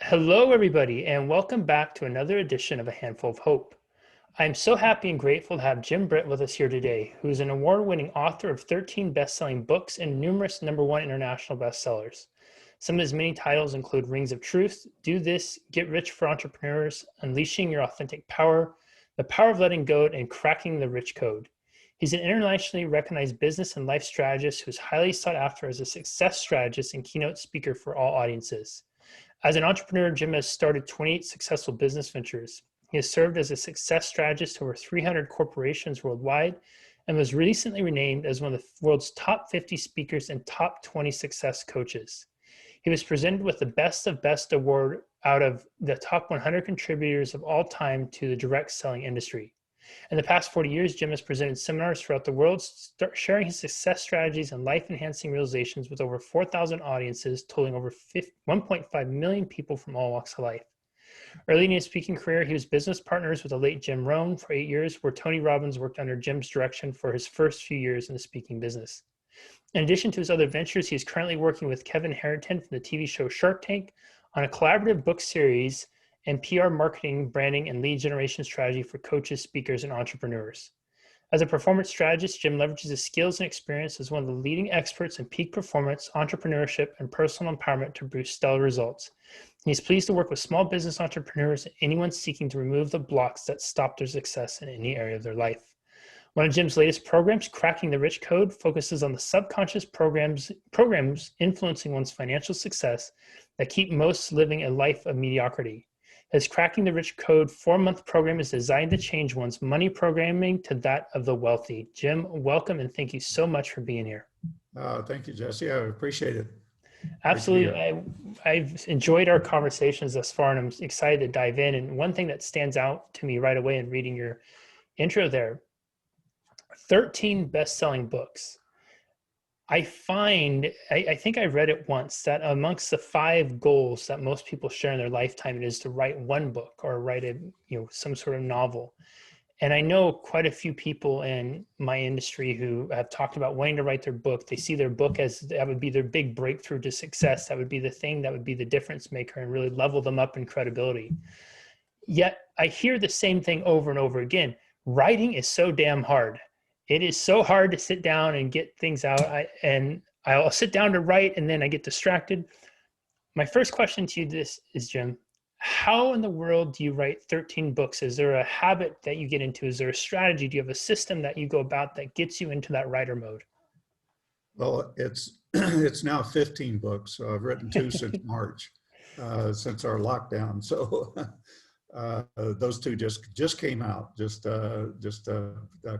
Hello, everybody, and welcome back to another edition of A Handful of Hope. I'm so happy and grateful to have Jim Britt with us here today, who is an award-winning author of 13 best-selling books and numerous #1 international bestsellers. Some of his many titles include Rings of Truth, Do This, Get Rich for Entrepreneurs, Unleashing Your Authentic Power, The Power of Letting Go, and Cracking the Rich Code. He's an internationally recognized business and life strategist who's highly sought after as a success strategist and keynote speaker for all audiences. As an entrepreneur, Jim has started 28 successful business ventures. He has served as a success strategist to over 300 corporations worldwide and was recently renamed as one of the world's top 50 speakers and top 20 success coaches. He was presented with the Best of Best award out of the top 100 contributors of all time to the direct selling industry. In the past 40 years, Jim has presented seminars throughout the world, sharing his success strategies and life-enhancing realizations with over 4,000 audiences, totaling over 1.5 million people from all walks of life. Early in his speaking career, he was business partners with the late Jim Rohn for 8 years, where Tony Robbins worked under Jim's direction for his first few years in the speaking business. In addition to his other ventures, he is currently working with Kevin Harrington from the TV show Shark Tank on a collaborative book series and PR marketing, branding, and lead generation strategy for coaches, speakers, and entrepreneurs. As a performance strategist, Jim leverages his skills and experience as one of the leading experts in peak performance, entrepreneurship, and personal empowerment to produce stellar results. He's pleased to work with small business entrepreneurs and anyone seeking to remove the blocks that stop their success in any area of their life. One of Jim's latest programs, Cracking the Rich Code, focuses on the subconscious programs influencing one's financial success that keep most living a life of mediocrity. His Cracking the Rich Code 4-month program is designed to change one's money programming to that of the wealthy. Jim, welcome and thank you so much for being here. Thank you, Jesse. I appreciate it. Absolutely. I've enjoyed our conversations thus far, and I'm excited to dive in. And one thing that stands out to me right away in reading your intro there, 13 best-selling books. I think I read it once that amongst the 5 goals that most people share in their lifetime, it is to write one book or write some sort of novel. And I know quite a few people in my industry who have talked about wanting to write their book. They see their book as that would be their big breakthrough to success. That would be the thing that would be the difference maker and really level them up in credibility. Yet I hear the same thing over and over again. Writing is so damn hard. It is so hard to sit down and get things out. I'll sit down to write and then I get distracted. My first question to you is, Jim, how in the world do you write 13 books? Is there a habit that you get into? Is there a strategy? Do you have a system that you go about that gets you into that writer mode? Well, it's now 15 books. So I've written 2 since March, since our lockdown. So those 2 just came out just a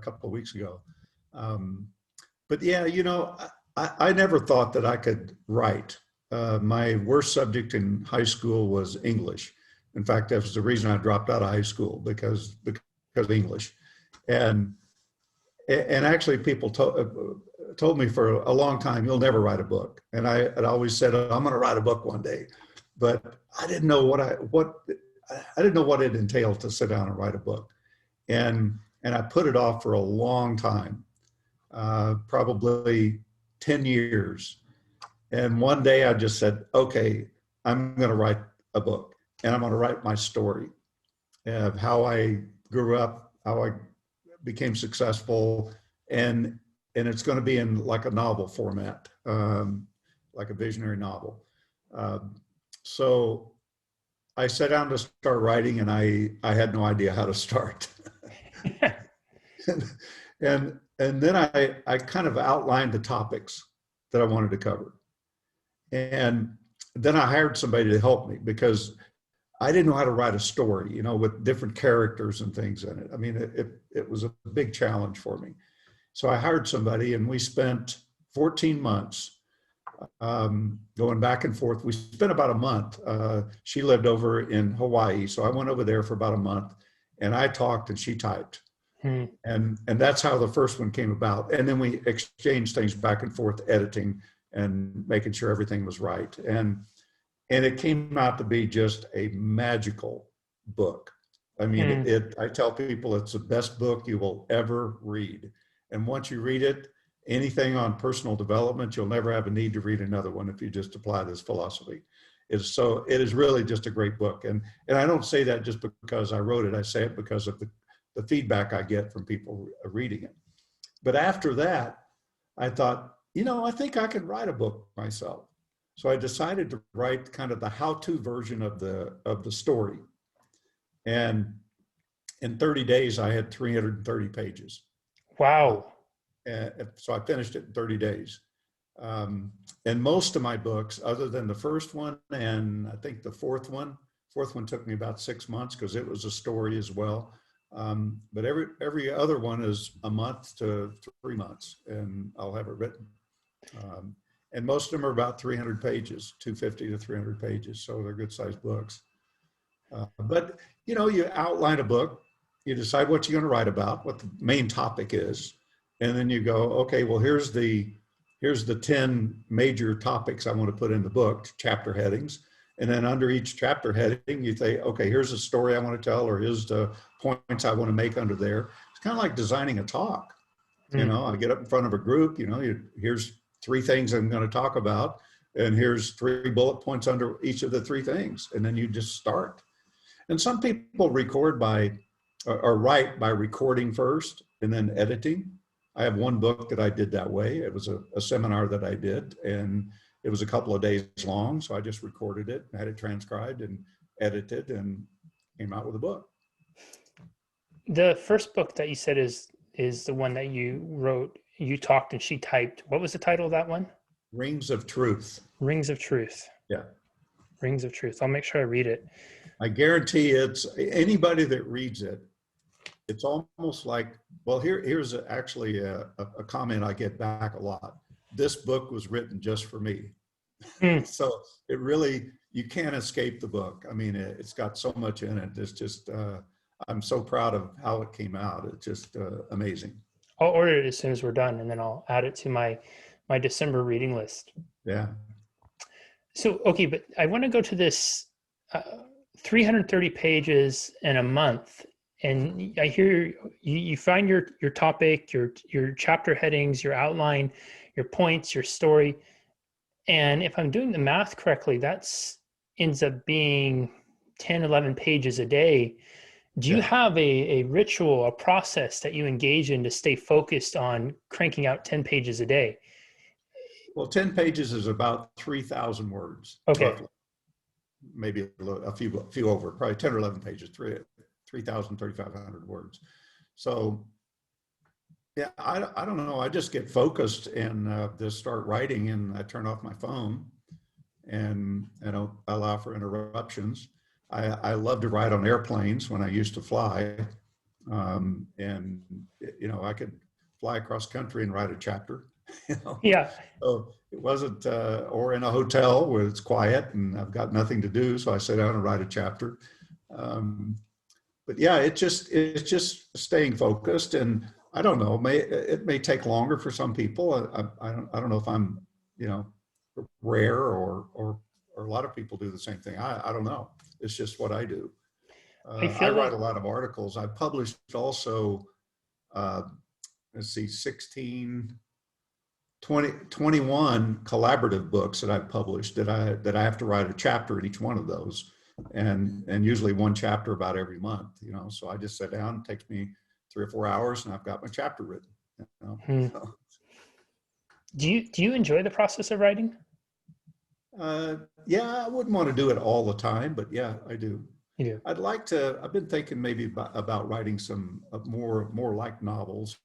couple of weeks ago. But yeah, I never thought that I could write. My worst subject in high school was English. In fact, that was the reason I dropped out of high school because of English. And actually people told me for a long time, you'll never write a book. And I had always said, I'm going to write a book one day, but I didn't know I didn't know what it entailed to sit down and write a book. And I put it off for a long time, probably 10 years. And one day I just said, okay, I'm going to write a book and I'm going to write my story of how I grew up, how I became successful. And it's going to be in like a novel format, like a visionary novel. So I sat down to start writing and I had no idea how to start. and then I kind of outlined the topics that I wanted to cover. And then I hired somebody to help me because I didn't know how to write a story, with different characters and things in it. I mean, it was a big challenge for me. So I hired somebody and we spent 14 months going back and forth. We spent about a month. She lived over in Hawaii. So I went over there for about a month and I talked and she typed. And that's how the first one came about. And then we exchanged things back and forth, editing and making sure everything was right. And it came out to be just a magical book. I mean, I tell people it's the best book you will ever read. And once you read it, anything on personal development, you'll never have a need to read another one if you just apply this philosophy. it is really just a great book. And I don't say that just because I wrote it. I say it because of the feedback I get from people reading it. But after that, I thought, I think I could write a book myself. So I decided to write kind of the how-to version of the story. And in 30 days, I had 330 pages. Wow. So I finished it in 30 days. And most of my books, other than the first one and I think the fourth one took me about 6 months because it was a story as well. But every other one is a month to 3 months, and I'll have it written. And most of them are about 300 pages, 250 to 300 pages. So they're good sized books. But you outline a book, you decide what you're going to write about, what the main topic is, and then you go, okay, well, here's the 10 major topics I want to put in the book, chapter headings. And then under each chapter heading, you say, okay, here's a story I want to tell, or here's the points I want to make under there. It's kind of like designing a talk. I get up in front of a group, here's 3 things I'm going to talk about, and here's 3 bullet points under each of the 3 things. And then you just start. And some people record or write by recording first and then editing. I have one book that I did that way. It was a seminar that I did, and it was a couple of days long. So I just recorded it, had it transcribed and edited, and came out with a book. The first book that you said is the one that you wrote, you talked and she typed. What was the title of that one? Rings of Truth. Rings of Truth. Yeah. Rings of Truth. I'll make sure I read it. I guarantee it's anybody that reads it, it's almost like, well, here's actually a comment I get back a lot. This book was written just for me. So it really, you can't escape the book. I mean, it's got so much in it. It's just, I'm so proud of how it came out. It's just amazing. I'll order it as soon as we're done, and then I'll add it to my December reading list. Yeah. So, okay, but I want to go to this 330 pages in a month. And I hear you find your topic, your chapter headings, your outline, your points, your story. And if I'm doing the math correctly, that's ends up being 10, 11 pages a day. Do you have a ritual, a process that you engage in to stay focused on cranking out 10 pages a day? Well, 10 pages is about 3,000 words. Okay. Roughly. Maybe a few over, probably 10 or 11 pages, 3,000, 3,500 words. So, yeah, I don't know. I just get focused and just start writing, and I turn off my phone and I don't allow for interruptions. I love to ride on airplanes when I used to fly. And, I could fly across country and write a chapter. Yeah. So it wasn't, or in a hotel where it's quiet and I've got nothing to do. So I sit down and write a chapter. But yeah, it's just staying focused. And I don't know, it may take longer for some people. I don't know if I'm, rare or a lot of people do the same thing. I don't know. It's just what I do. I write a lot of articles. I published also, 21 collaborative books that I've published that I have to write a chapter in each one of those, and usually one chapter about every month. So I just sit down. It takes me 3 or 4 hours, and I've got my chapter written. So. Do you enjoy the process of writing? Yeah, I wouldn't want to do it all the time, but yeah, I do. You do. I've been thinking maybe about writing some more like novels.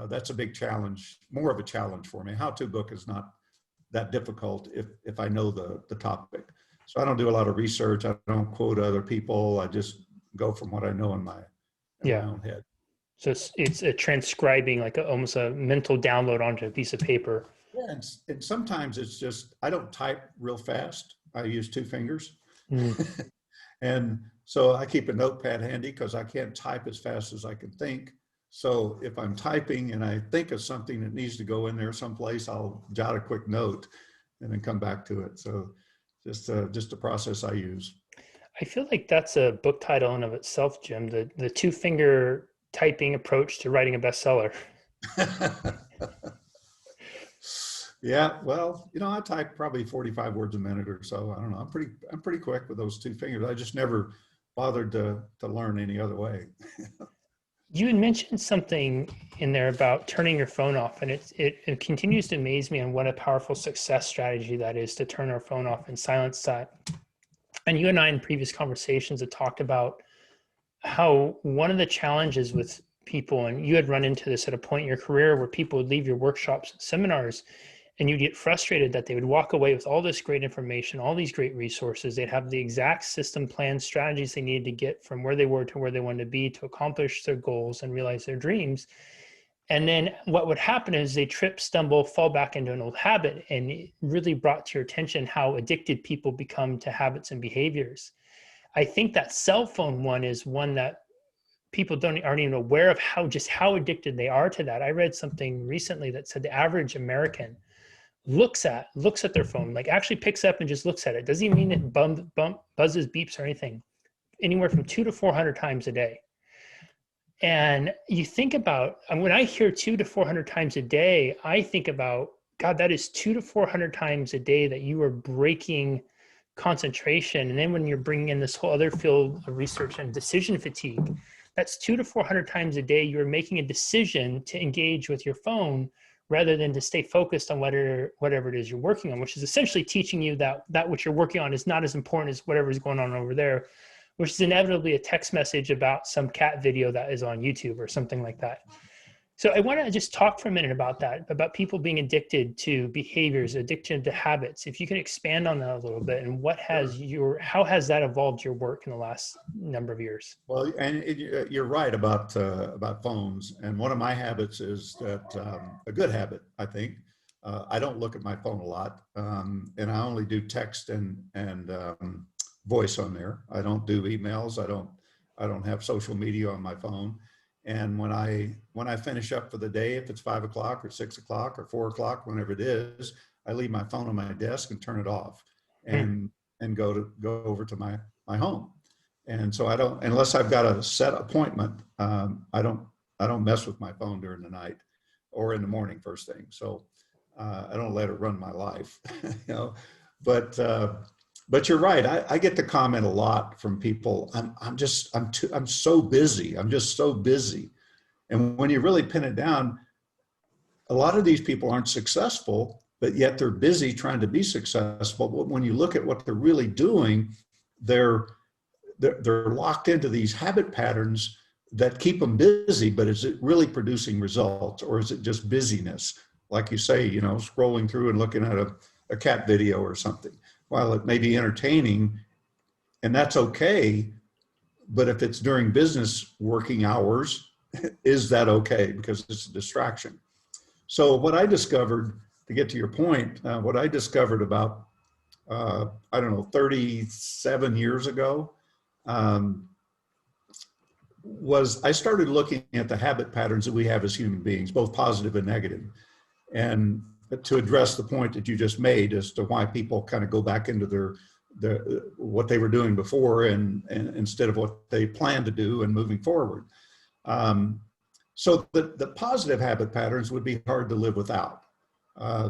That's a big challenge, more of a challenge for me. How-to book is not that difficult if I know the topic. So I don't do a lot of research. I don't quote other people. I just go from what I know in my own head. So it's a transcribing, like almost a mental download onto a piece of paper. Yeah, and sometimes it's just, I don't type real fast. I use 2 fingers. And so I keep a notepad handy because I can't type as fast as I can think. So if I'm typing and I think of something that needs to go in there someplace, I'll jot a quick note and then come back to it. So just a process I use. I feel like that's a book title in of itself, Jim, the 2-finger typing approach to writing a bestseller. Yeah, well, I type probably 45 words a minute or so. I don't know. I'm pretty quick with those two fingers. I just never bothered to learn any other way. You had mentioned something in there about turning your phone off, and it continues to amaze me on what a powerful success strategy that is to turn our phone off and silence that. And you and I in previous conversations have talked about how one of the challenges with people, and you had run into this at a point in your career where people would leave your workshops and seminars and you'd get frustrated that they would walk away with all this great information, all these great resources. They'd have the exact system, plans, strategies they needed to get from where they were to where they wanted to be to accomplish their goals and realize their dreams. And then what would happen is they trip, stumble, fall back into an old habit. And it really brought to your attention how addicted people become to habits and behaviors. I think that cell phone one is one that people aren't even aware of how addicted they are to that. I read something recently that said the average American looks at their phone, like actually picks up and just looks at it. Doesn't even mean it buzzes, beeps, or anything. Anywhere from 200 to 400 times a day. And you think about, when I hear 200 to 400 times a day, I think about, God, that is 200 to 400 times a day that you are breaking concentration. And then when you're bringing in this whole other field of research and decision fatigue, that's 200 to 400 times a day you're making a decision to engage with your phone rather than to stay focused on whatever it is you're working on, which is essentially teaching you that what you're working on is not as important as whatever is going on over there, which is inevitably a text message about some cat video that is on YouTube or something like that. So I want to just talk for a minute about that, about people being addicted to behaviors, addicted to habits. If you can expand on that a little bit, and how has that evolved your work in the last number of years? Well, and you're right about phones. And one of my habits is that a good habit, I think. I don't look at my phone a lot, and I only do text and voice on there. I don't do emails. I don't have social media on my phone. And when I finish up for the day, if it's 5 o'clock or 6 o'clock or 4 o'clock, whenever it is, I leave my phone on my desk and turn it off, and go over to my home. And so I don't, unless I've got a set appointment, I don't mess with my phone during the night or in the morning first thing. So I don't let it run my life, you know. But you're right. I get the comment a lot from people. I'm so busy. I'm just so busy. And when you really pin it down, a lot of these people aren't successful, but yet they're busy trying to be successful. But when you look at what they're really doing, they're locked into these habit patterns that keep them busy, but is it really producing results, or is it just busyness? Like you say, scrolling through and looking at a cat video or something. While it may be entertaining, and that's okay, but if it's during business working hours, is that okay? Because it's a distraction. So what I discovered, to get to your point, what I discovered about, 37 years ago, was I started looking at the habit patterns that we have as human beings, both positive and negative. And to address the point that you just made as to why people kind of go back into their what they were doing before, and instead of what they plan to do and moving forward. So the positive habit patterns would be hard to live without.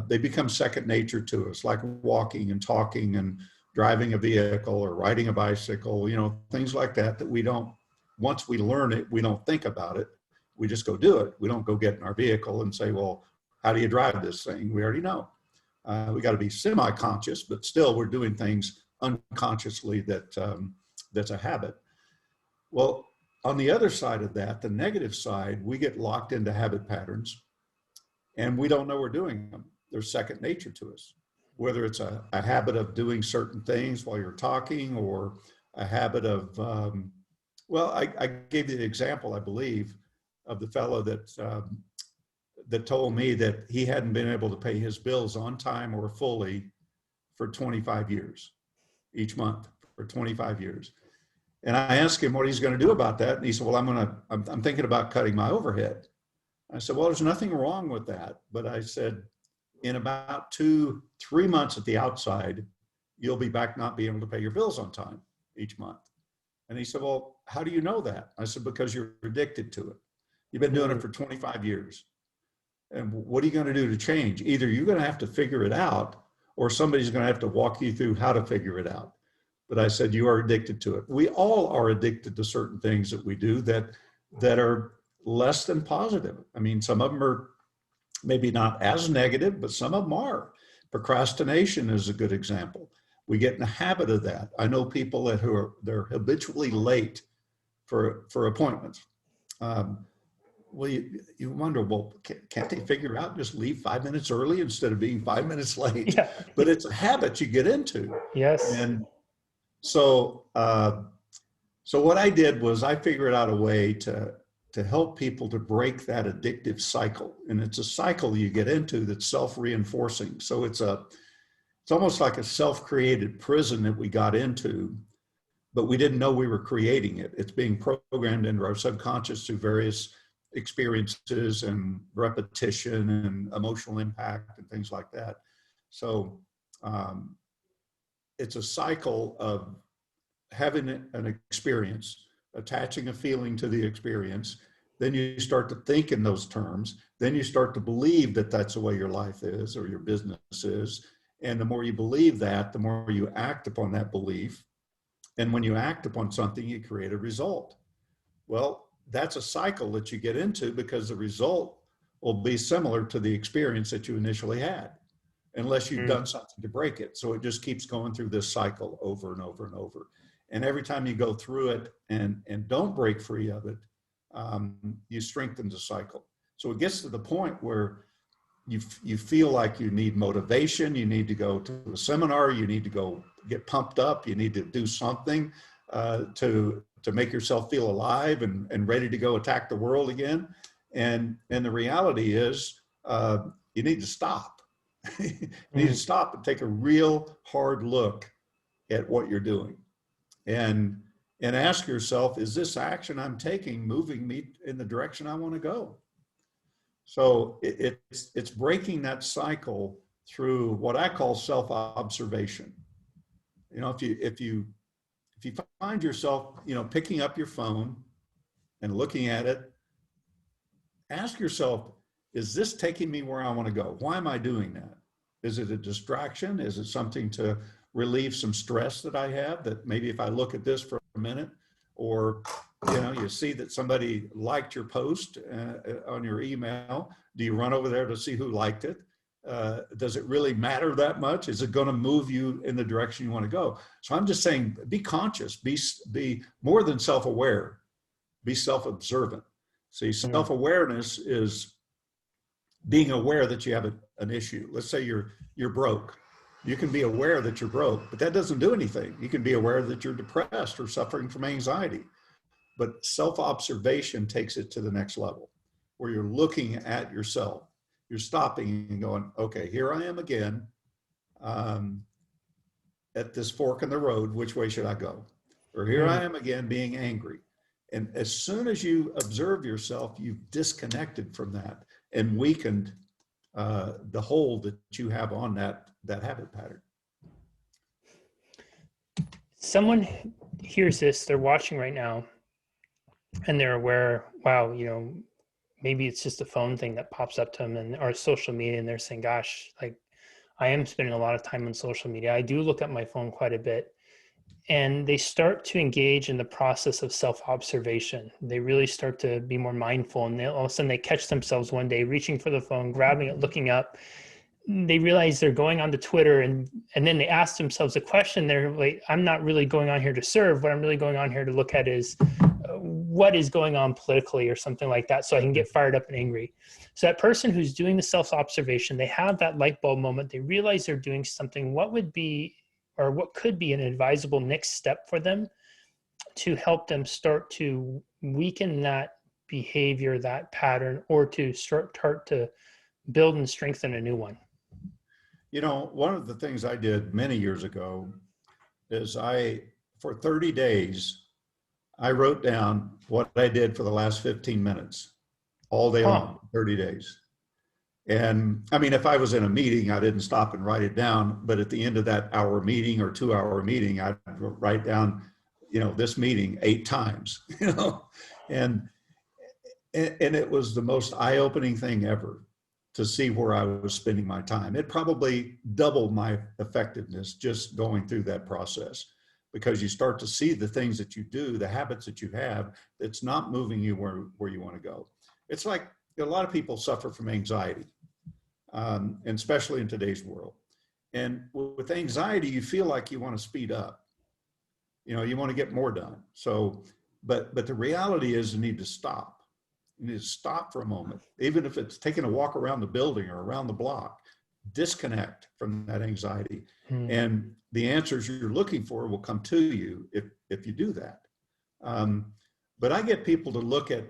They become second nature to us, like walking and talking and driving a vehicle or riding a bicycle, things like that we don't, once we learn it, we don't think about it. We just go do it. We don't go get in our vehicle and say, well, how do you drive this thing? We already know. We got to be semi-conscious, but still we're doing things unconsciously that's a habit. Well, on the other side of that, the negative side, we get locked into habit patterns and we don't know we're doing them. They're second nature to us. Whether it's a habit of doing certain things while you're talking, or a habit of, I gave you the example, I believe, of the fellow that told me that he hadn't been able to pay his bills on time or fully for 25 years, each month for 25 years. And I asked him what he's going to do about that. And he said, well, I'm thinking about cutting my overhead. I said, well, there's nothing wrong with that. But I said, in about 2-3 months at the outside, you'll be back not being able to pay your bills on time each month. And he said, well, how do you know that? I said, because you're addicted to it. You've been doing it for 25 years. And what are you going to do to change? Either you're going to have to figure it out, or somebody's going to have to walk you through how to figure it out. But I said, you are addicted to it. We all are addicted to certain things that we do that are less than positive. I mean, some of them are maybe not as negative, but some of them are. Procrastination is a good example. We get in the habit of that. I know people they're habitually late for appointments. Well, you wonder, well, can't they figure out just leave 5 minutes early instead of being 5 minutes late? Yeah. But it's a habit you get into. Yes. And so, so what I did was I figured out a way to help people to break that addictive cycle. And it's a cycle you get into that's self-reinforcing. So it's almost like a self-created prison that we got into, but we didn't know we were creating it. It's being programmed into our subconscious through various experiences and repetition and emotional impact and things like that. So it's a cycle of having an experience, attaching a feeling to the experience. Then you start to think in those terms. Then you start to believe that that's the way your life is or your business is. And the more you believe that, the more you act upon that belief. And when you act upon something, you create a result. Well, that's a cycle that you get into because the result will be similar to the experience that you initially had, unless you've done something to break it. So it just keeps going through this cycle over and over and over. And every time you go through it and don't break free of it, you strengthen the cycle. So it gets to the point where you feel like you need motivation, you need to go to a seminar, you need to go get pumped up, you need to do something to make yourself feel alive and ready to go attack the world again. And the reality is you need to stop. You need to stop and take a real hard look at what you're doing. And ask yourself, is this action I'm taking moving me in the direction I want to go? So it's breaking that cycle through what I call self-observation. You know, if you find yourself, you know, picking up your phone and looking at it, ask yourself, is this taking me where I want to go? Why am I doing that? Is it a distraction? Is it something to relieve some stress that I have, that maybe if I look at this for a minute, or you know, you see that somebody liked your post on your email, do you run over there to see who liked it? Does it really matter that much? Is it going to move you in the direction you want to go? So I'm just saying, be conscious, be more than self-aware, be self-observant. See, self-awareness is being aware that you have an issue. Let's say you're broke. You can be aware that you're broke, but that doesn't do anything. You can be aware that you're depressed or suffering from anxiety. But self-observation takes it to the next level, where you're looking at yourself. You're stopping and going, okay, here I am again at this fork in the road. Which way should I go? Or here I am again being angry. And as soon as you observe yourself, you've disconnected from that and weakened the hold that you have on that habit pattern. Someone hears this, they're watching right now, and they're aware, wow, you know, maybe it's just a phone thing that pops up to them and or social media, and they're saying, gosh, like I am spending a lot of time on social media. I do look at my phone quite a bit. And they start to engage in the process of self-observation. They really start to be more mindful, and all of a sudden they catch themselves one day reaching for the phone, grabbing it, looking up. They realize they're going on to Twitter, and then they ask themselves a question. They're like, I'm not really going on here to serve. What I'm really going on here to look at is what is going on politically or something like that, so I can get fired up and angry. So that person who's doing the self-observation, they have that light bulb moment. They realize they're doing something. What would be, or what could be, an advisable next step for them to help them start to weaken that behavior, that pattern, or to start to build and strengthen a new one? You know, one of the things I did many years ago is for 30 days, I wrote down what I did for the last 15 minutes all day long, 30 days. And I mean, if I was in a meeting, I didn't stop and write it down, but at the end of that hour meeting or 2 hour meeting, I'd write down, you know, this meeting 8 times, you know, and it was the most eye-opening thing ever. to see where I was spending my time. It probably doubled my effectiveness just going through that process, because you start to see the things that you do, the habits that you have, that's not moving you where you want to go. It's like a lot of people suffer from anxiety, and especially in today's world. And with anxiety, you feel like you want to speed up. You know, you want to get more done. So, but the reality is you need to stop. You need to stop for a moment, even if it's taking a walk around the building or around the block. Disconnect from that anxiety, and the answers you're looking for will come to you if you do that. But I get people to look at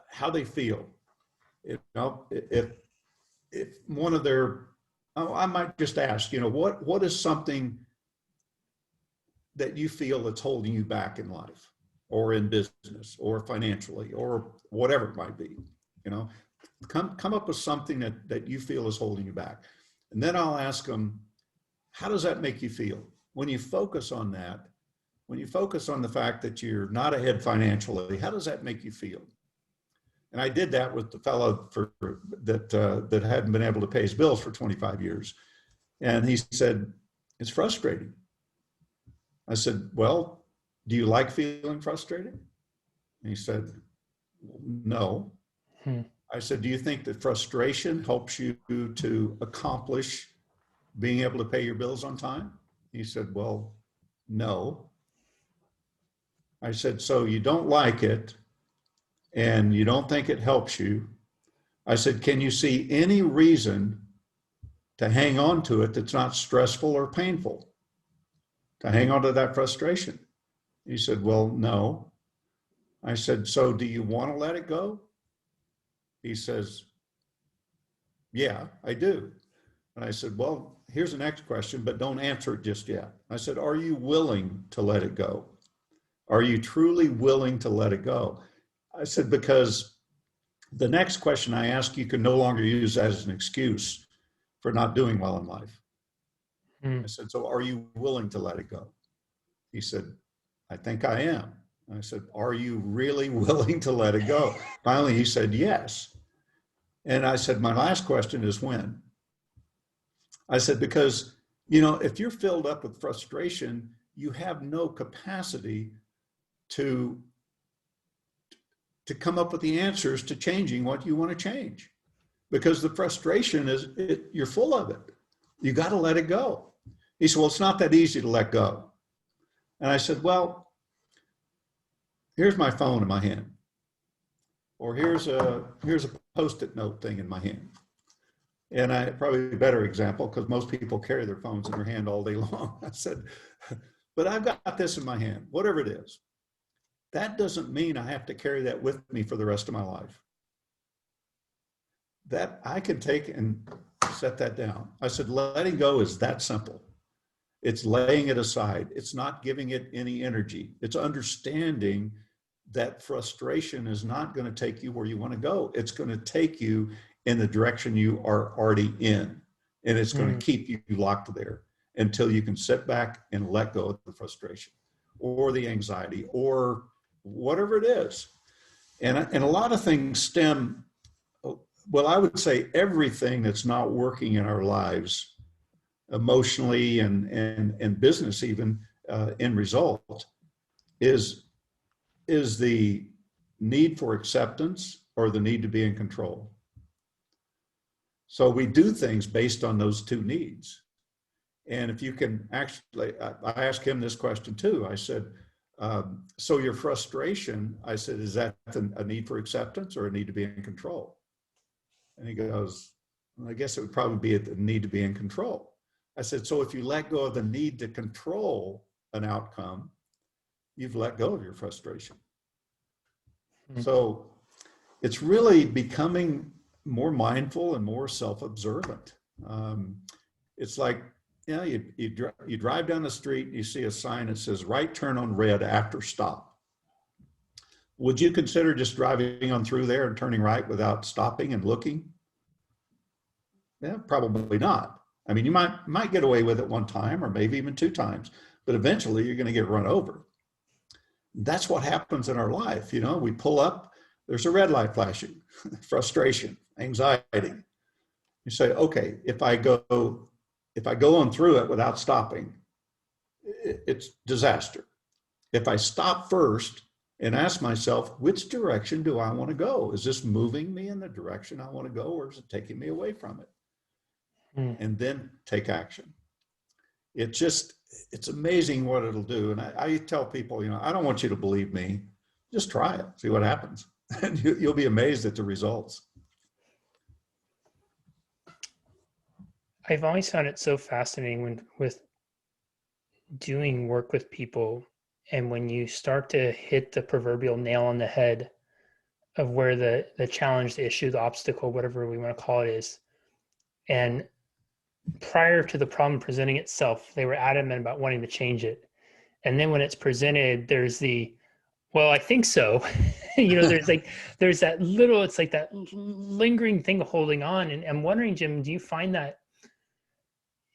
how they feel. You know, if one of their, I might just ask, you know, what is something that you feel that's holding you back in life, or in business, or financially, or whatever it might be? You know, come up with something that you feel is holding you back. And then I'll ask them, how does that make you feel? When you focus on that, when you focus on the fact that you're not ahead financially, how does that make you feel? And I did that with the fellow that hadn't been able to pay his bills for 25 years. And he said, it's frustrating. I said, well, do you like feeling frustrated? And he said, no. I said, do you think that frustration helps you to accomplish being able to pay your bills on time? He said, well, no. I said, so you don't like it and you don't think it helps you. I said, can you see any reason to hang on to it that's not stressful or painful, to hang on to that frustration? He said, well, no. I said, so do you want to let it go? He says, yeah, I do. And I said, well, here's the next question, but don't answer it just yet. I said, are you willing to let it go? Are you truly willing to let it go? I said, because the next question I ask, you can no longer use as an excuse for not doing well in life. I said, so are you willing to let it go? He said, I think I am. I said, are you really willing to let it go? Finally, he said, yes. And I said, my last question is when? I said, because, you know, if you're filled up with frustration, you have no capacity to come up with the answers to changing what you want to change, because the frustration you're full of it. You got to let it go. He said, well, it's not that easy to let go. And I said, well, here's my phone in my hand, or here's a Post-it note thing in my hand. And probably a better example, because most people carry their phones in their hand all day long. I said, but I've got this in my hand, whatever it is. That doesn't mean I have to carry that with me for the rest of my life. That I can take and set that down. I said, letting go is that simple. It's laying it aside. It's not giving it any energy. It's understanding that frustration is not going to take you where you want to go. It's going to take you in the direction you are already in. And it's going to keep you locked there until you can sit back and let go of the frustration or the anxiety or whatever it is. And a lot of things stem, well, I would say everything that's not working in our lives, emotionally and business even, in result, is the need for acceptance or the need to be in control. So we do things based on those two needs. And if you can actually, I asked him this question too. I said, so your frustration, I said, is that a need for acceptance or a need to be in control? And he goes, well, I guess it would probably be a need to be in control. I said, so if you let go of the need to control an outcome, you've let go of your frustration. So it's really becoming more mindful and more self-observant. It's like, you know, you drive down the street, and you see a sign that says right turn on red after stop. Would you consider just driving on through there and turning right without stopping and looking? Yeah, probably not. I mean, you might get away with it one time or maybe even two times, but eventually you're going to get run over. That's what happens in our life. You know, we pull up, There's a red light flashing, frustration, anxiety. You say, okay, if I go on through it without stopping, it's disaster. If I stop first and ask myself, which direction do I want to go? Is this moving me in the direction I want to go, or is it taking me away from it? And then take action. It's amazing what it'll do. And I tell people, I don't want you to believe me. Just try it, see what happens. And you'll be amazed at the results. I've always found it so fascinating with doing work with people, and when you start to hit the proverbial nail on the head of where the challenge, the issue, the obstacle, whatever we want to call it is, and prior to the problem presenting itself, they were adamant about wanting to change it. And then when it's presented, there's well, I think so. There's that little, it's like that lingering thing holding on. And I'm wondering, Jim, do you find that,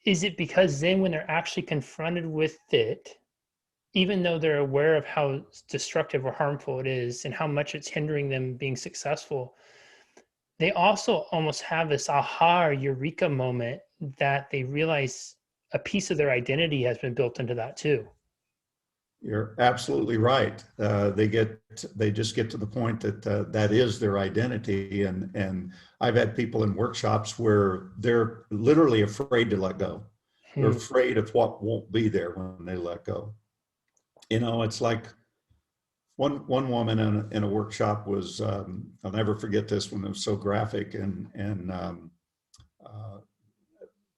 is it because then when they're actually confronted with it, even though they're aware of how destructive or harmful it is and how much it's hindering them being successful, they also almost have this aha or eureka moment that they realize a piece of their identity has been built into that too? You're absolutely right. They just get to the point that that is their identity. And I've had people in workshops where they're literally afraid to let go. They're afraid of what won't be there when they let go. It's like one woman in a workshop was, I'll never forget this one. It was so graphic and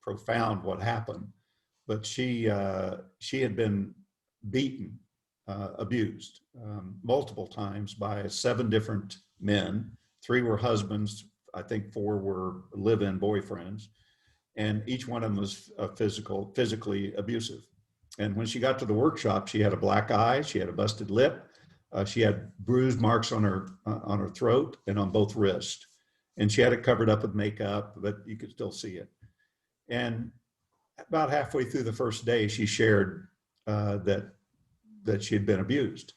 profound what happened. But she had been beaten, abused multiple times by 7 different men. 3 were husbands. I think 4 were live-in boyfriends. And each one of them was physically abusive. And when she got to the workshop, she had a black eye, she had a busted lip, she had bruised marks on her throat and on both wrists. And she had it covered up with makeup, but you could still see it. And about halfway through the first day, she shared that she had been abused.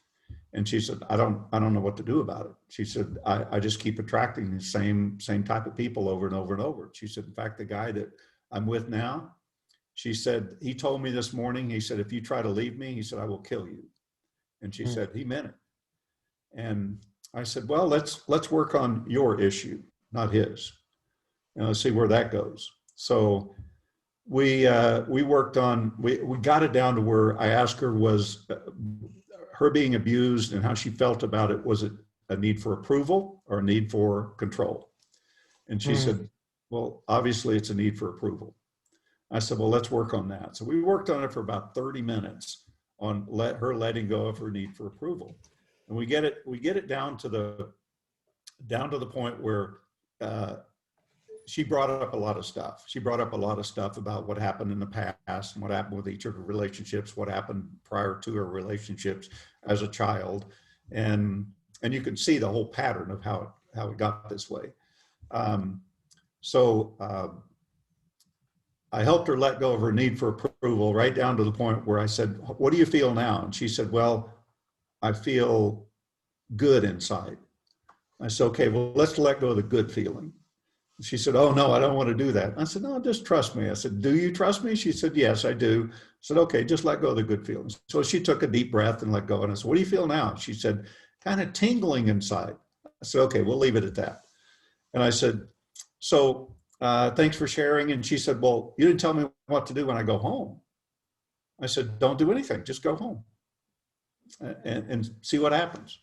And she said, I don't know what to do about it. She said, I just keep attracting the same type of people over and over and over. She said, in fact, the guy that I'm with now, she said, he told me this morning, he said, if you try to leave me, he said, I will kill you. And she said, he meant it. And I said, well, let's work on your issue, not his. And let's see where that goes. So we worked on, we got it down to where I asked her, was her being abused and how she felt about it, was it a need for approval or a need for control? And she said, well, obviously it's a need for approval. I said, well, let's work on that. So we worked on it for about 30 minutes on her letting go of her need for approval. And we get it down to the point where she brought up a lot of stuff. She brought up a lot of stuff about what happened in the past and what happened with each of her relationships, what happened prior to her relationships as a child. And you can see the whole pattern of how it got this way. I helped her let go of her need for approval right down to the point where I said, what do you feel now? And she said, well, I feel good inside. I said, okay, well, let's let go of the good feeling. She said, oh, no, I don't want to do that. I said, no, just trust me. I said, do you trust me? She said, yes, I do. I said, okay, just let go of the good feelings. So she took a deep breath and let go. And I said, what do you feel now? She said, kind of tingling inside. I said, okay, we'll leave it at that. And I said, so thanks for sharing. And she said, well, you didn't tell me what to do when I go home. I said, don't do anything, just go home and see what happens.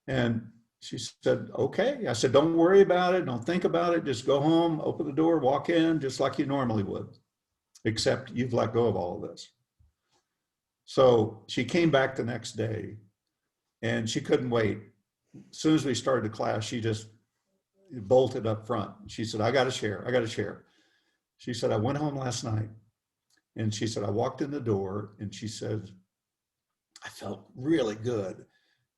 And she said, okay. I said, don't worry about it. Don't think about it. Just go home, open the door, walk in just like you normally would, except you've let go of all of this. So she came back the next day and she couldn't wait. As soon as we started the class, she just bolted up front. She said, I got to share. She said, I went home last night and she said, I walked in the door and she said, I felt really good.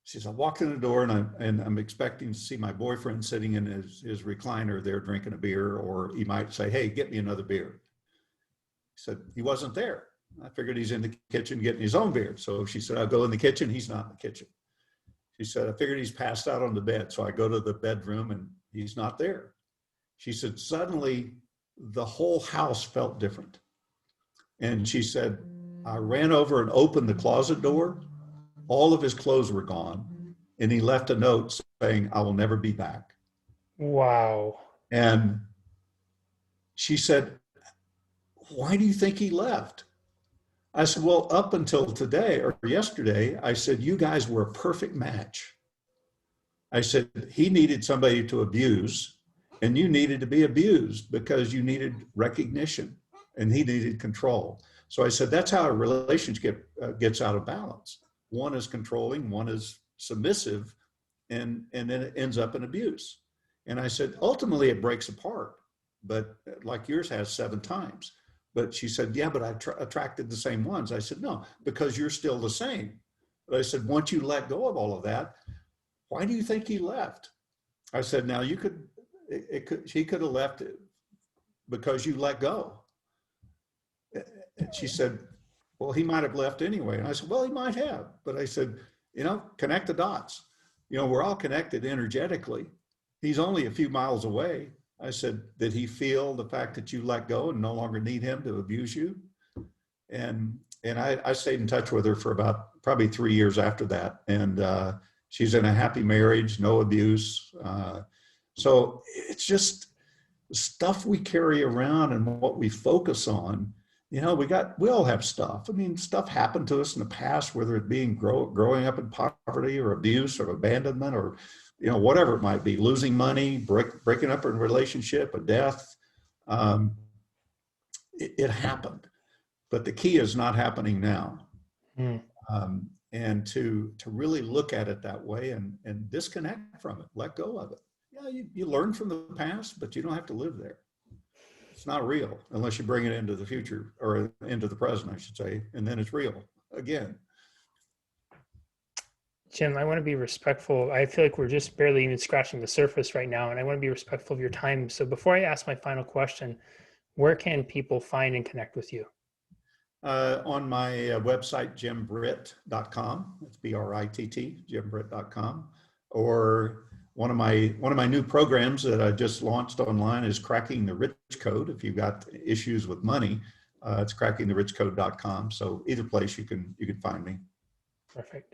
She said, I walked in the door and I'm expecting to see my boyfriend sitting in his recliner there drinking a beer, or he might say, hey, get me another beer. He said, he wasn't there. I figured he's in the kitchen getting his own beer. So she said, I'll go in the kitchen. He's not in the kitchen. She said, I figured he's passed out on the bed. So I go to the bedroom and he's not there. She said, suddenly the whole house felt different. And she said, I ran over and opened the closet door. All of his clothes were gone. And he left a note saying, I will never be back. Wow. And she said, why do you think he left? I said, well, up until today or yesterday, I said, you guys were a perfect match. I said, he needed somebody to abuse, and you needed to be abused because you needed recognition and he needed control. So I said, that's how a relationship gets out of balance. One is controlling, one is submissive, and then it ends up in abuse. And I said, ultimately it breaks apart, but like yours has 7 times. But she said, yeah, but I attracted the same ones. I said, no, because you're still the same. But I said, once you let go of all of that, why do you think he left? I said, now you could, she could have left because you let go. And she said, well, he might have left anyway. And I said, well, he might have. But I said, connect the dots. We're all connected energetically. He's only a few miles away. I said, did he feel the fact that you let go and no longer need him to abuse you? And I stayed in touch with her for about probably 3 years after that. And she's in a happy marriage, no abuse. So it's just stuff we carry around and what we focus on. We all have stuff. I mean, stuff happened to us in the past, whether it being growing up in poverty or abuse or abandonment or whatever it might be, losing money, breaking up a relationship, a death. It happened, but the key is not happening now. Mm. And to really look at it that way and disconnect from it, let go of it. Yeah, you learn from the past, but you don't have to live there. It's not real unless you bring it into the future or into the present, I should say, and then it's real again. Jim, I want to be respectful. I feel like we're just barely even scratching the surface right now, and I want to be respectful of your time. So before I ask my final question, where can people find and connect with you? On my website, jimbritt.com. It's BRITT, jimbritt.com. Or one of my new programs that I just launched online is Cracking the Rich Code. If you've got issues with money, it's crackingtherichcode.com. So either place you can find me. Perfect.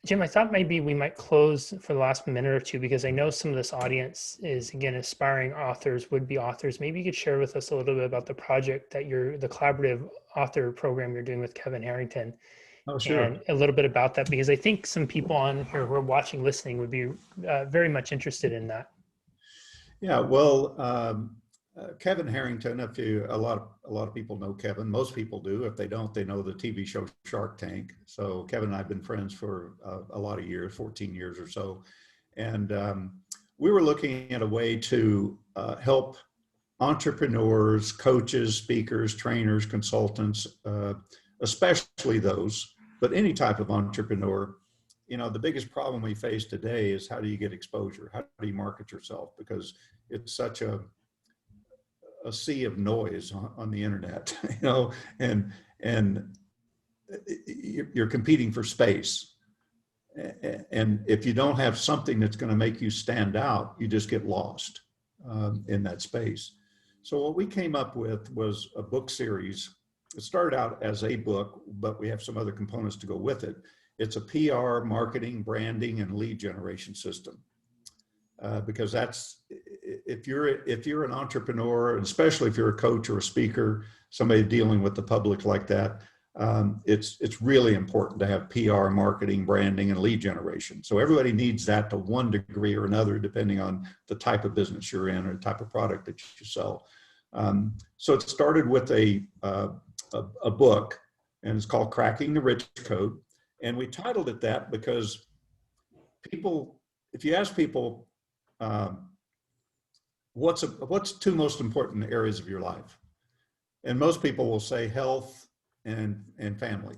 Jim, I thought maybe we might close for the last minute or two because I know some of this audience is, again, aspiring authors, would-be authors. Maybe you could share with us a little bit about the project that the collaborative author program you're doing with Kevin Harrington. Oh, sure. And a little bit about that, because I think some people on here who are watching, listening would be very much interested in that. Yeah, well, Kevin Harrington, a lot of people know Kevin. Most people do. If they don't, they know the TV show Shark Tank. So Kevin and I have been friends for a lot of years, 14 years or so. And we were looking at a way to help entrepreneurs, coaches, speakers, trainers, consultants, especially those, but any type of entrepreneur. The biggest problem we face today is how do you get exposure? How do you market yourself? Because it's such a sea of noise on the internet, and you're competing for space. And if you don't have something that's going to make you stand out, you just get lost in that space. So what we came up with was a book series. It started out as a book, but we have some other components to go with it. It's a PR, marketing, branding, and lead generation system. Because that's, if you're an entrepreneur, and especially if you're a coach or a speaker, somebody dealing with the public like that, it's really important to have PR, marketing, branding, and lead generation. So everybody needs that to one degree or another, depending on the type of business you're in or the type of product that you sell. So it started with a book, and it's called Cracking the Rich Code. And we titled it that because if you ask people, what's 2 most important areas of your life? And most people will say health and family.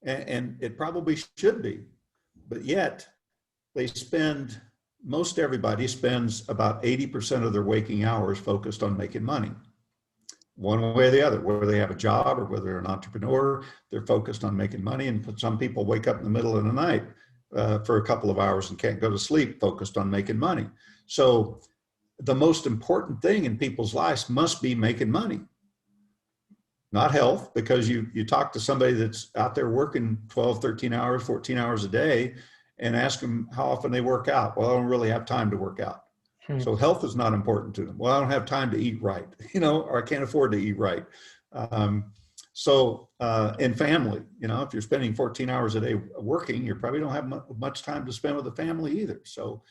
And it probably should be, but yet most everybody spends about 80% of their waking hours focused on making money. One way or the other, whether they have a job or whether they're an entrepreneur, they're focused on making money. And some people wake up in the middle of the night for a couple of hours and can't go to sleep focused on making money. So the most important thing in people's lives must be making money, not health, because you talk to somebody that's out there working 12, 13 hours, 14 hours a day and ask them how often they work out. Well, I don't really have time to work out. So health is not important to them. Well, I don't have time to eat right, or I can't afford to eat right. In family, if you're spending 14 hours a day working, you probably don't have much time to spend with the family either. So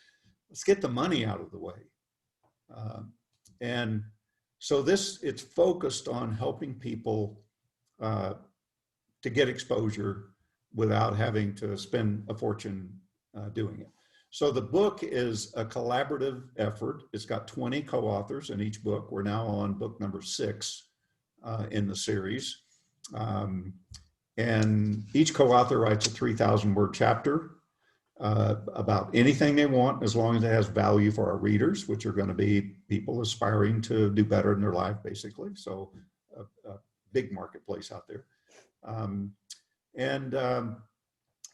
let's get the money out of the way. And so it's focused on helping people to get exposure without having to spend a fortune doing it. So the book is a collaborative effort. It's got 20 co-authors in each book. We're now on book number 6 in the series. And each co-author writes a 3,000-word chapter about anything they want, as long as it has value for our readers, which are going to be people aspiring to do better in their life, basically. So a big marketplace out there.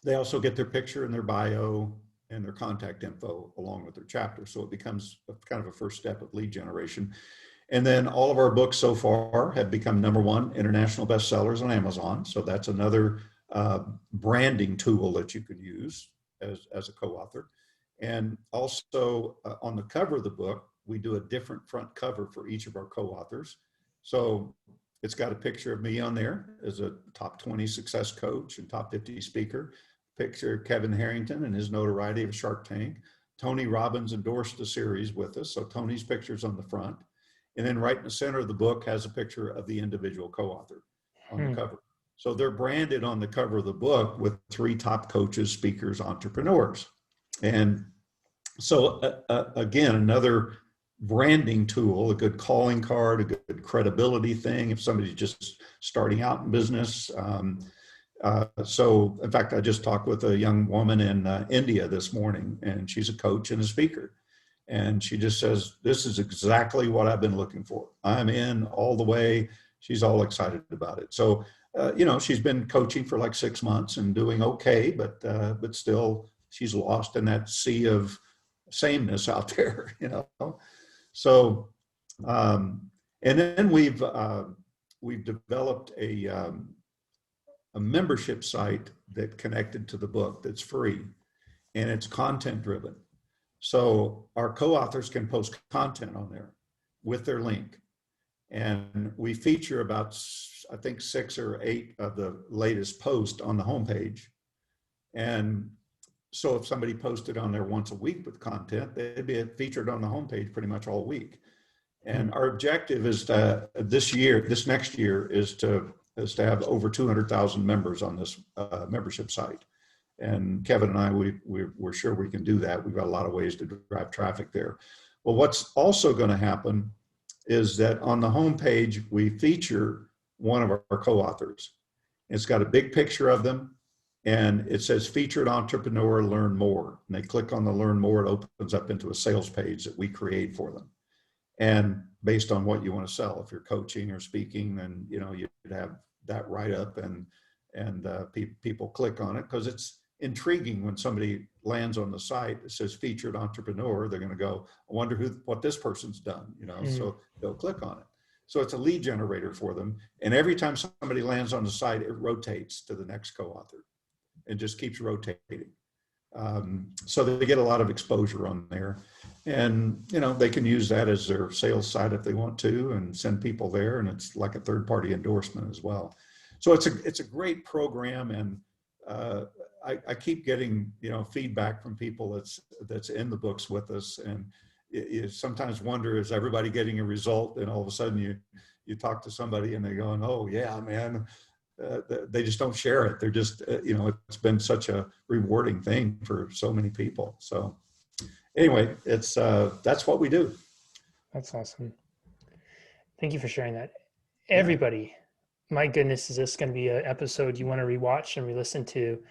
They also get their picture and their bio and their contact info along with their chapter. So it becomes kind of a first step of lead generation. And then all of our books so far have become #1 international bestsellers on Amazon. So that's another branding tool that you can use as a co-author. And also on the cover of the book, we do a different front cover for each of our co-authors. So it's got a picture of me on there as a top 20 success coach and top 50 speaker. Picture of Kevin Harrington and his notoriety of Shark Tank. Tony Robbins endorsed the series with us. So Tony's picture's on the front. And then right in the center of the book has a picture of the individual co-author on the cover. So they're branded on the cover of the book with 3 top coaches, speakers, entrepreneurs. And so again, another branding tool, a good calling card, a good credibility thing if somebody's just starting out in business. So in fact, I just talked with a young woman in India this morning, and she's a coach and a speaker. And she just says, this is exactly what I've been looking for. I'm in all the way. She's all excited about it. So, she's been coaching for like 6 months and doing okay, but still she's lost in that sea of sameness out there, So, and then we've developed a membership site that connected to the book that's free, and it's content driven. So our co-authors can post content on there with their link. And we feature about, I think, 6 or 8 of the latest posts on the homepage. And so if somebody posted on there once a week with content, they'd be featured on the homepage pretty much all week. And our objective is to, this next year, is to have over 200,000 members on this membership site. And Kevin and I, we're sure we can do that. We've got a lot of ways to drive traffic there. Well, what's also going to happen is that on the homepage, we feature one of our co-authors. It's got a big picture of them, and it says featured entrepreneur, learn more. And they click on the learn more, it opens up into a sales page that we create for them. And based on what you want to sell, if you're coaching or speaking, then you'd have that write up, and people click on it because it's intriguing. When somebody lands on the site that says featured entrepreneur, they're going to go, I wonder what this person's done, so they'll click on it. So it's a lead generator for them. And every time somebody lands on the site, it rotates to the next co-author and just keeps rotating. So they get a lot of exposure on there, and they can use that as their sales site if they want to, and send people there. And it's like a third-party endorsement as well. So it's a great program, and I keep getting feedback from people that's in the books with us, and you sometimes wonder, is everybody getting a result? And all of a sudden you talk to somebody and they're going, oh yeah, man. They just don't share it. They're just, it's been such a rewarding thing for so many people. So anyway, that's what we do. That's awesome. Thank you for sharing that. Everybody, my goodness, is this going to be an episode you want to rewatch and re-listen to?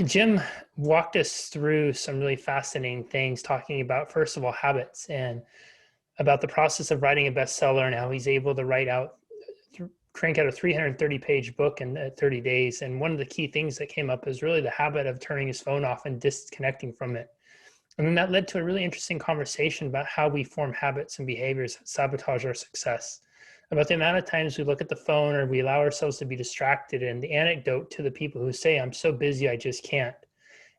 Jim walked us through some really fascinating things, talking about, first of all, habits, and about the process of writing a bestseller and how he's able to write out crank out a 330-page book in 30 days. And one of the key things that came up is really the habit of turning his phone off and disconnecting from it. And then that led to a really interesting conversation about how we form habits and behaviors that sabotage our success, about the amount of times we look at the phone or we allow ourselves to be distracted, and the anecdote to the people who say, I'm so busy, I just can't.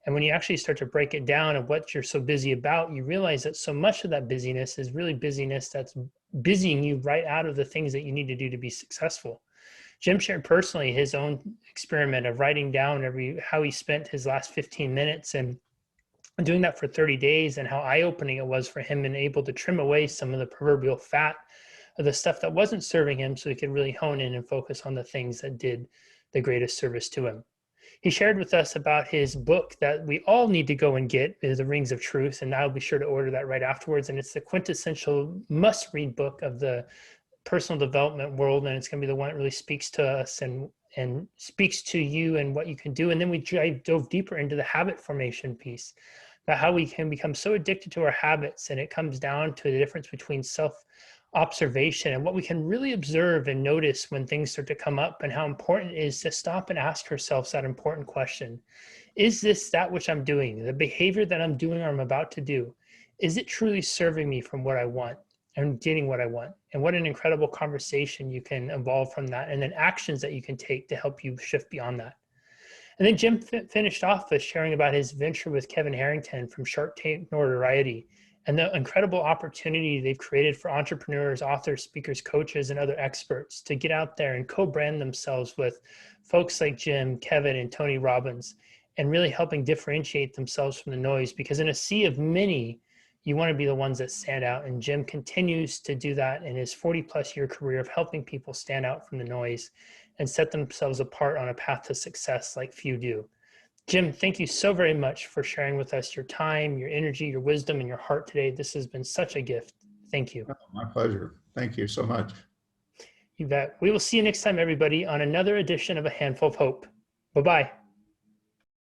And when you actually start to break it down of what you're so busy about, you realize that so much of that busyness is really busyness that's busying you right out of the things that you need to do to be successful. Jim shared personally his own experiment of writing down how he spent his last 15 minutes and doing that for 30 days, and how eye-opening it was for him and able to trim away some of the proverbial fat of the stuff that wasn't serving him so he could really hone in and focus on the things that did the greatest service to him. He shared with us about his book that we all need to go and get, is The Rings of Truth, and I'll be sure to order that right afterwards. And it's the quintessential must-read book of the personal development world, and it's going to be the one that really speaks to us and speaks to you and what you can do. And then we dove deeper into the habit formation piece, about how we can become so addicted to our habits, and it comes down to the difference between self-observation and what we can really observe and notice when things start to come up, and how important it is to stop and ask ourselves that important question. Is this that which I'm doing, the behavior that I'm doing or I'm about to do, is it truly serving me from what I want and getting what I want? And what an incredible conversation you can evolve from that, and then actions that you can take to help you shift beyond that. And then Jim finished off with sharing about his venture with Kevin Harrington from Shark Tank Notoriety, and the incredible opportunity they've created for entrepreneurs, authors, speakers, coaches, and other experts to get out there and co-brand themselves with folks like Jim, Kevin, and Tony Robbins, and really helping differentiate themselves from the noise. Because in a sea of many, you want to be the ones that stand out. And Jim continues to do that in his 40-plus year career of helping people stand out from the noise and set themselves apart on a path to success like few do. Jim, thank you so very much for sharing with us your time, your energy, your wisdom, and your heart today. This has been such a gift. Thank you. Oh, my pleasure. Thank you so much. You bet. We will see you next time, everybody, on another edition of A Handful of Hope. Bye-bye.